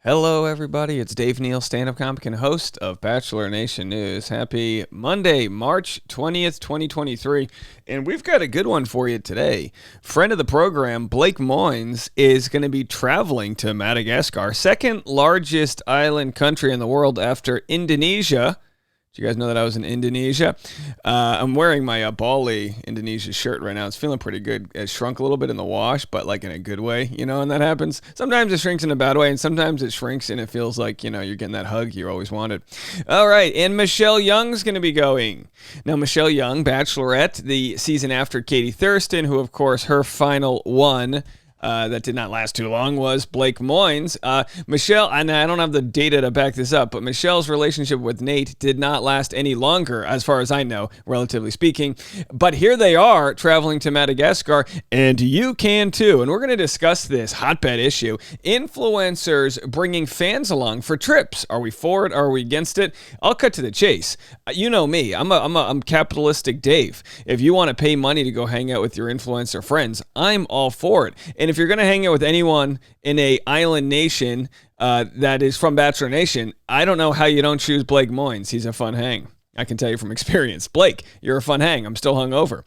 Hello, everybody. It's Dave Neal, stand-up comic and host of Bachelor Nation News. Happy Monday, March 20th, 2023. And we've got a good one for you today. Friend of the program, Blake Moynes, is going to be traveling to Madagascar, second largest island country in the world after Indonesia. Do you guys know that I was in Indonesia? I'm wearing my Bali Indonesia shirt right now. It's feeling pretty good. It shrunk a little bit in the wash, but like in a good way, and that happens. Sometimes it shrinks in a bad way, and sometimes it shrinks and it feels like, you're getting that hug you always wanted. All right, and Michelle Young's going to be going. Now, Michelle Young, Bachelorette, the season after Katie Thurston, who, of course, her final one, that did not last too long, was Blake Moynes. Michelle, and I don't have the data to back this up, but Michelle's relationship with Nate did not last any longer, as far as I know, relatively speaking. But here they are traveling to Madagascar, and you can too. And we're going to discuss this hotbed issue. Influencers bringing fans along for trips. Are we for it? Are we against it? I'll cut to the chase. You know me. I'm capitalistic Dave. If you want to pay money to go hang out with your influencer friends, I'm all for it. And if you're going to hang out with anyone in a island nation that is from Bachelor Nation, I don't know how you don't choose Blake Moynes. He's a fun hang. I can tell you from experience. Blake, you're a fun hang. I'm still hungover.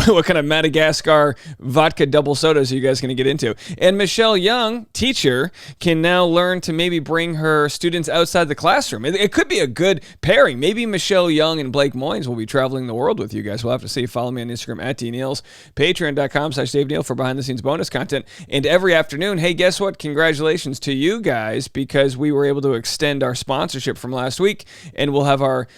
What kind of Madagascar vodka double sodas are you guys going to get into? And Michelle Young, teacher, can now learn to maybe bring her students outside the classroom. It could be a good pairing. Maybe Michelle Young and Blake Moynes will be traveling the world with you guys. We'll have to see. Follow me on Instagram at DNeals, patreon.com/Dave Neal for behind-the-scenes bonus content. And every afternoon, hey, guess what? Congratulations to you guys, because we were able to extend our sponsorship from last week, and we'll have our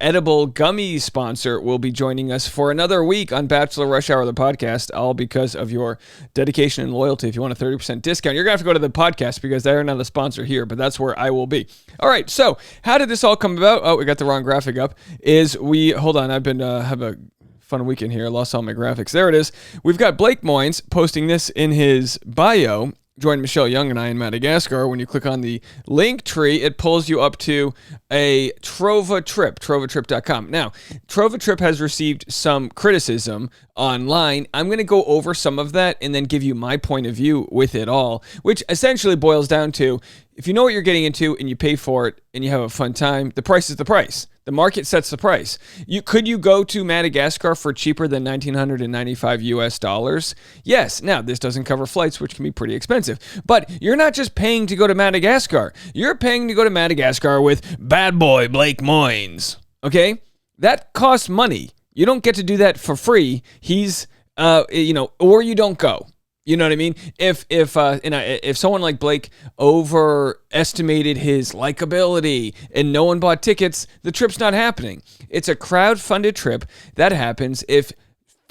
edible gummy sponsor will be joining us for another week on Bachelor Rush Hour, the podcast, all because of your dedication and loyalty. If you want a 30% discount, you're going to have to go to the podcast because they're not a sponsor here, but that's where I will be. All right, so how did this all come about? Oh, we got the wrong graphic up. Hold on, I've been, have a fun weekend here. I lost all my graphics. There it is. We've got Blake Moynes posting this in his bio. Join Michelle Young and I in Madagascar. When you click on the link tree, it pulls you up to a Trova trip, trovatrip.com. Now, Trova trip has received some criticism online. I'm going to go over some of that and then give you my point of view with it all, which essentially boils down to, if you know what you're getting into and you pay for it and you have a fun time, the price is the price. The market sets the price. Could you go to Madagascar for cheaper than $1,995 US? Yes. Now, this doesn't cover flights, which can be pretty expensive. But you're not just paying to go to Madagascar. You're paying to go to Madagascar with bad boy Blake Moynes. Okay? That costs money. You don't get to do that for free. He's, or you don't go. You know what I mean? If someone like Blake overestimated his likability and no one bought tickets, the trip's not happening. It's a crowd-funded trip that happens if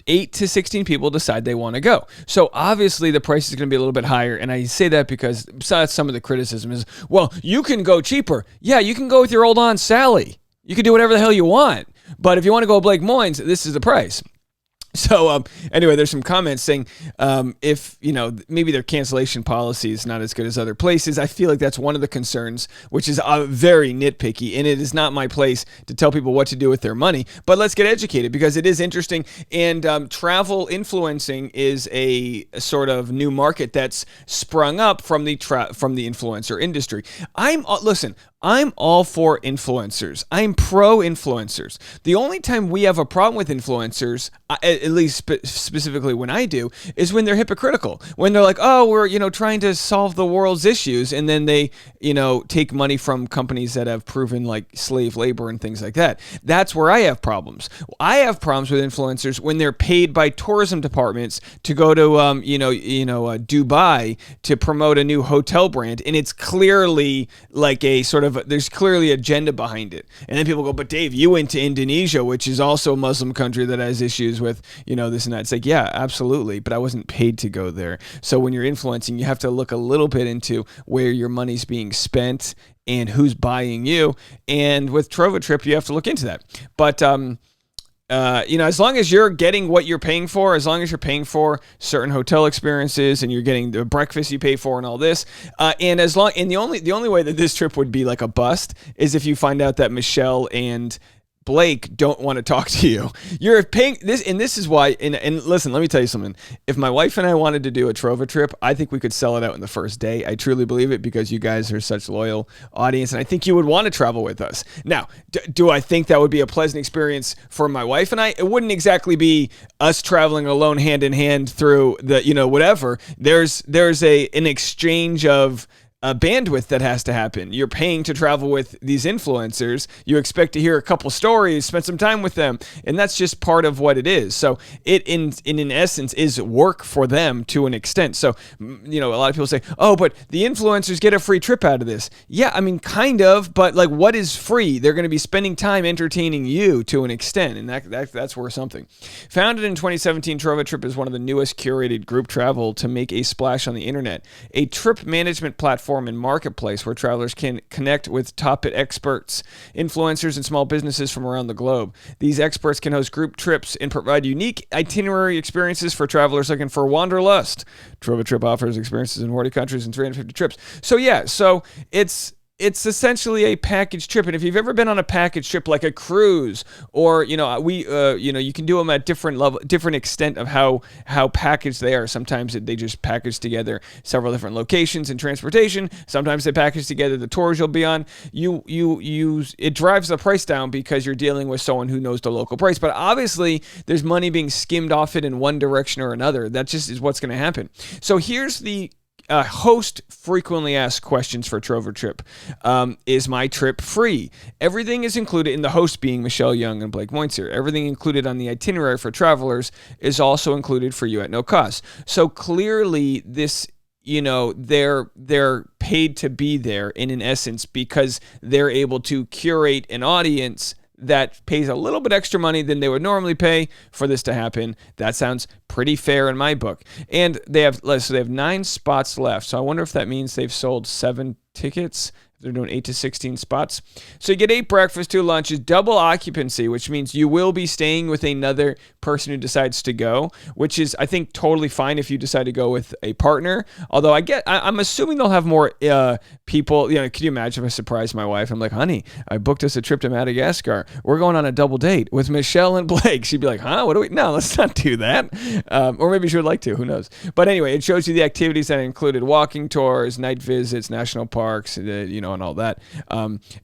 8 to 16 people decide they want to go. So obviously the price is going to be a little bit higher, and I say that because besides some of the criticism is, well, you can go cheaper. Yeah, you can go with your old Aunt Sally. You can do whatever the hell you want. But if you want to go Blake Moynes, this is the price. So anyway, there's some comments saying if, maybe their cancellation policy is not as good as other places. I feel like that's one of the concerns, which is very nitpicky, and it is not my place to tell people what to do with their money. But let's get educated because it is interesting, and travel influencing is a sort of new market that's sprung up from the influencer industry. I'm all for influencers. I'm pro-influencers. The only time we have a problem with influencers, at least specifically when I do, is when they're hypocritical. When they're like, oh, we're, trying to solve the world's issues, and then they, take money from companies that have proven like slave labor and things like that. That's where I have problems. I have problems with influencers when they're paid by tourism departments to go to, Dubai to promote a new hotel brand, and it's clearly like a sort of there's clearly agenda behind it. And then people go, but Dave, you went to Indonesia, which is also a Muslim country that has issues with, this and that. It's like, yeah, absolutely. But I wasn't paid to go there. So when you're influencing, you have to look a little bit into where your money's being spent and who's buying you. And with Trova Trip, you have to look into that. But, as long as you're getting what you're paying for, as long as you're paying for certain hotel experiences and you're getting the breakfast you pay for and all this, and the only way that this trip would be like a bust is if you find out that Michelle and Blake don't want to talk to you. You're paying this, and this is why. And listen, let me tell you something. If my wife and I wanted to do a Trova trip, I think we could sell it out in the first day. I truly believe it because you guys are such loyal audience, and I think you would want to travel with us. Now, do I think that would be a pleasant experience for my wife and I? It wouldn't exactly be us traveling alone, hand in hand through the whatever. There's an exchange of bandwidth that has to happen. You're paying to travel with these influencers. You expect to hear a couple stories, spend some time with them, and that's just part of what it is. So it, in essence, is work for them to an extent. So, a lot of people say, oh, but the influencers get a free trip out of this. Yeah, I mean, kind of, but like, what is free? They're going to be spending time entertaining you to an extent, and that's worth something. Founded in 2017, Trova Trip is one of the newest curated group travel to make a splash on the internet. A trip management platform and marketplace where travelers can connect with top experts, influencers, and small businesses from around the globe. These experts can host group trips and provide unique itinerary experiences for travelers looking for wanderlust. Trova Trip offers experiences in 40 countries and 350 trips. So it's essentially a package trip. And if you've ever been on a package trip like a cruise, or you can do them at different extent of how packaged they are. Sometimes they just package together several different locations and transportation. Sometimes they package together the tours you'll be on. It drives the price down because you're dealing with someone who knows the local price. But obviously there's money being skimmed off it in one direction or another. That just is what's going to happen. So here's the host frequently asked questions for Trova Trip. Is my trip free? Everything is included in the host being Michelle Young and Blake Moynes here. Everything included on the itinerary for travelers is also included for you at no cost. So clearly this, they're paid to be there in essence because they're able to curate an audience that pays a little bit extra money than they would normally pay for this to happen. That sounds pretty fair in my book. And they have 9 spots left. So I wonder if that means they've sold 7 tickets. They're doing 8 to 16 spots. So you get 8 breakfasts, 2 lunches, double occupancy, which means you will be staying with another person who decides to go, which is, I think, totally fine if you decide to go with a partner. Although I'm assuming they'll have more people. Can you imagine if I surprised my wife? I'm like, honey, I booked us a trip to Madagascar. We're going on a double date with Michelle and Blake. She'd be like, huh? What do we? No, let's not do that. Or maybe she would like to. Who knows? But anyway, it shows you the activities that included walking tours, night visits, national parks, and all that.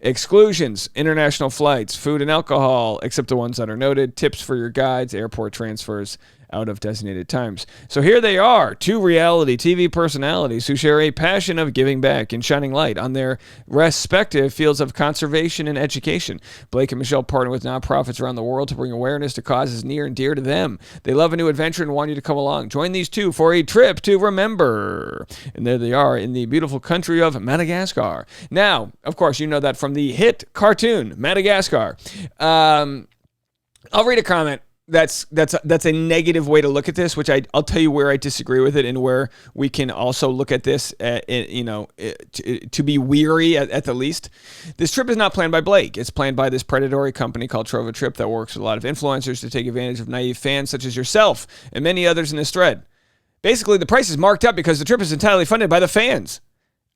Exclusions, international flights, food and alcohol, except the ones that are noted, tips for your guides, airport transfers out of designated times. So here they are, 2 reality TV personalities who share a passion of giving back and shining light on their respective fields of conservation and education. Blake and Michelle partner with nonprofits around the world to bring awareness to causes near and dear to them. They love a new adventure and want you to come along. Join these two for a trip to remember. And there they are in the beautiful country of Madagascar. Now, of course, you know that from the hit cartoon, Madagascar. I'll read a comment. That's a negative way to look at this, which I'll tell you where I disagree with it and where we can also look at this, to be weary at the least. This trip is not planned by Blake. It's planned by this predatory company called Trova Trip that works with a lot of influencers to take advantage of naive fans such as yourself and many others in this thread. Basically, the price is marked up because the trip is entirely funded by the fans.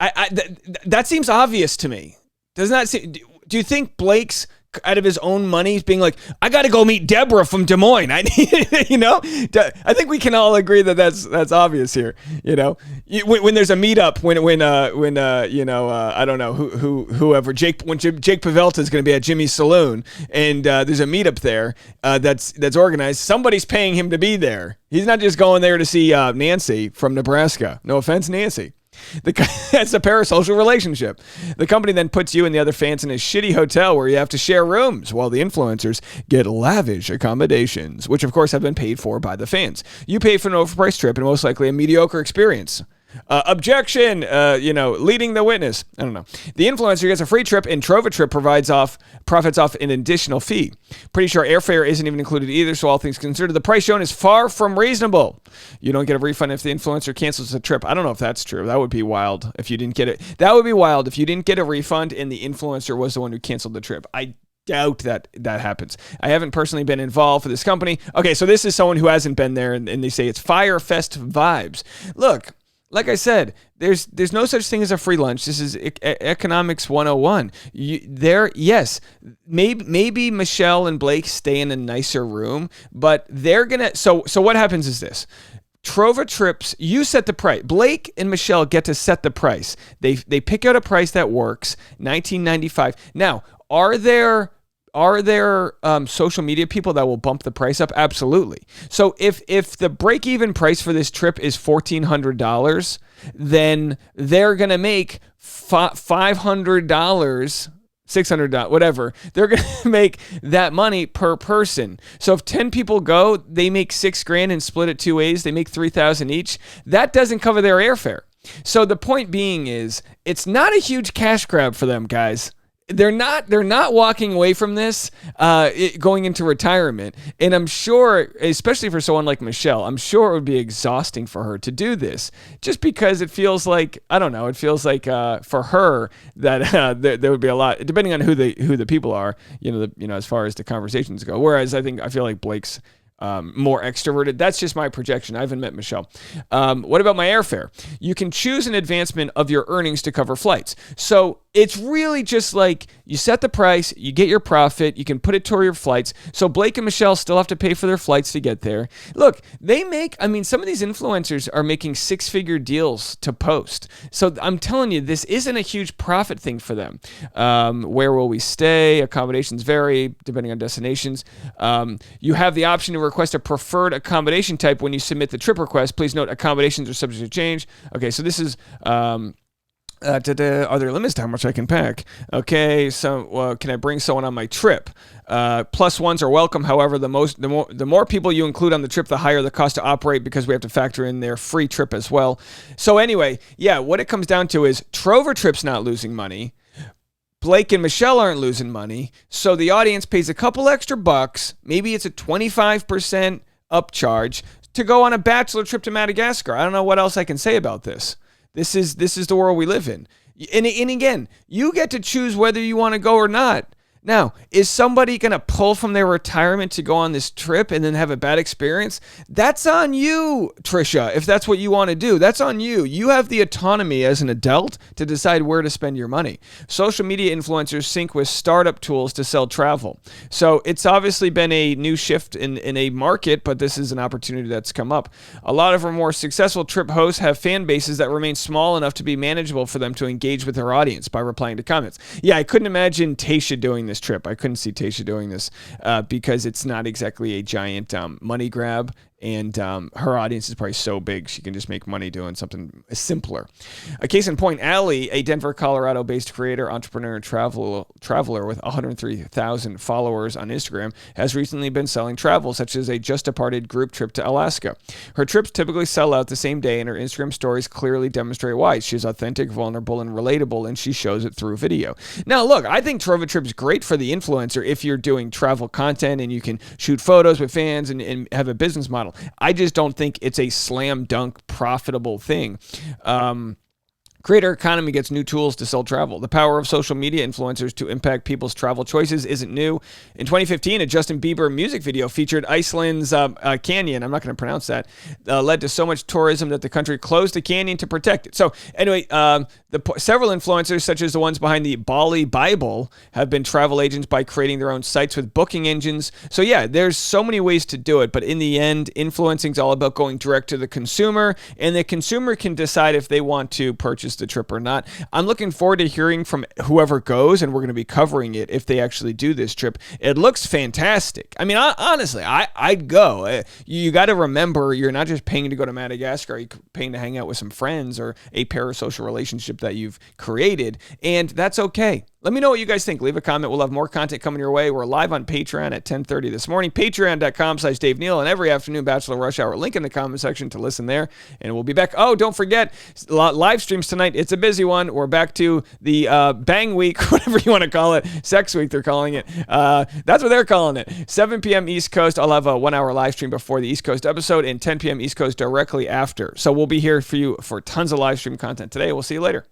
That seems obvious to me. Doesn't that seem? Do you think Blake's out of his own money being like, I got to go meet Deborah from Des Moines? I think we can all agree that that's obvious here. When there's a meetup, I don't know whoever when Jake Pavelta is going to be at Jimmy's Saloon, and there's a meetup there that's organized. Somebody's paying him to be there. He's not just going there to see Nancy from Nebraska. No offense, Nancy. That's a parasocial relationship. The company then puts you and the other fans in a shitty hotel where you have to share rooms while the influencers get lavish accommodations, which of course have been paid for by the fans. You pay for an overpriced trip and most likely a mediocre experience. Objection, leading the witness. I don't know. The influencer gets a free trip and Trova Trip profits off an additional fee. Pretty sure airfare isn't even included either, so all things considered, the price shown is far from reasonable. You don't get a refund if the influencer cancels the trip. I don't know if that's true. That would be wild if you didn't get it. That would be wild if you didn't get a refund and the influencer was the one who canceled the trip. I doubt that happens. I haven't personally been involved for this company. Okay, so this is someone who hasn't been there, and they say it's Fire Fest vibes. Look, like I said, there's no such thing as a free lunch. This is economics 101. Yes, maybe Michelle and Blake stay in a nicer room, but they're gonna. So what happens is this. Trova Trips, you set the price. Blake and Michelle get to set the price. They pick out a price that works, $19.95. Now, are there social media people that will bump the price up? Absolutely. So if the break-even price for this trip is $1,400, then they're going to make $500, $600, whatever. They're going to make that money per person. So if 10 people go, they make $6,000 and split it 2 ways. They make $3,000 each. That doesn't cover their airfare. So the point being is, it's not a huge cash grab for them, guys. They're not walking away from this going into retirement. And I'm sure, especially for someone like Michelle, I'm sure it would be exhausting for her to do this, just because it feels like, I don't know, it feels like for her that there would be a lot, depending on who the people are, as far as the conversations go. Whereas I feel like Blake's more extroverted. That's just my projection. I haven't met Michelle. What about my airfare? You can choose an advancement of your earnings to cover flights. So it's really just like you set the price, you get your profit, you can put it toward your flights. So Blake and Michelle still have to pay for their flights to get there. Look, some of these influencers are making 6-figure deals to post. So I'm telling you, this isn't a huge profit thing for them. Where will we stay? Accommodations vary depending on destinations. You have the option to request a preferred accommodation type when you submit the trip request. Please note accommodations are subject to change. Okay, so this is... are there limits to how much I can pack? Okay, so can I bring someone on my trip? Plus ones are welcome. However, the more people you include on the trip, the higher the cost to operate, because we have to factor in their free trip as well. So anyway, yeah, what it comes down to is Trover Trip's not losing money. Blake and Michelle aren't losing money. So the audience pays a couple extra bucks. Maybe it's a 25% upcharge to go on a bachelor trip to Madagascar. I don't know what else I can say about this. This is the world we live in. And again, you get to choose whether you want to go or not. Now, is somebody going to pull from their retirement to go on this trip and then have a bad experience? That's on you, Trisha, if that's what you want to do. That's on you. You have the autonomy as an adult to decide where to spend your money. Social media influencers sync with startup tools to sell travel. So it's obviously been a new shift in a market, but this is an opportunity that's come up. A lot of our more successful trip hosts have fan bases that remain small enough to be manageable for them to engage with their audience by replying to comments. Yeah, I couldn't imagine Tayshia doing this trip. I couldn't see Tayshia doing this because it's not exactly a giant money grab, and her audience is probably so big she can just make money doing something simpler. A case in point, Allie, a Denver, Colorado-based creator, entrepreneur, and traveler with 103,000 followers on Instagram, has recently been selling travel, such as a just-departed group trip to Alaska. Her trips typically sell out the same day, and her Instagram stories clearly demonstrate why. She's authentic, vulnerable, and relatable, and she shows it through video. Now, look, I think Trova Trip's great for the influencer if you're doing travel content and you can shoot photos with fans and have a business model. I just don't think it's a slam dunk profitable thing. Creator economy gets new tools to sell travel. The power of social media influencers to impact people's travel choices isn't new. In 2015, a Justin Bieber music video featured Iceland's canyon, I'm not going to pronounce that, led to so much tourism that the country closed the canyon to protect it. So anyway, several influencers, such as the ones behind the Bali Bible, have been travel agents by creating their own sites with booking engines. So yeah, there's so many ways to do it, but in the end, influencing is all about going direct to the consumer, and the consumer can decide if they want to purchase the trip or not. I'm looking forward to hearing from whoever goes, and we're going to be covering it if they actually do this trip. It looks fantastic. I mean, honestly, I'd go. You got to remember, you're not just paying to go to Madagascar, you're paying to hang out with some friends or a parasocial relationship that you've created, and that's okay. Let me know what you guys think. Leave a comment. We'll have more content coming your way. We're live on Patreon at 10:30 this morning. Patreon.com/Dave Neal, and every afternoon, Bachelor Rush Hour. Link in the comment section to listen there. And we'll be back. Oh, don't forget, live streams tonight. It's a busy one. We're back to the bang week, whatever you want to call it. Sex week, they're calling it. That's what they're calling it. 7 p.m. East Coast. I'll have a 1-hour live stream before the East Coast episode, and 10 p.m. East Coast directly after. So we'll be here for you for tons of live stream content today. We'll see you later.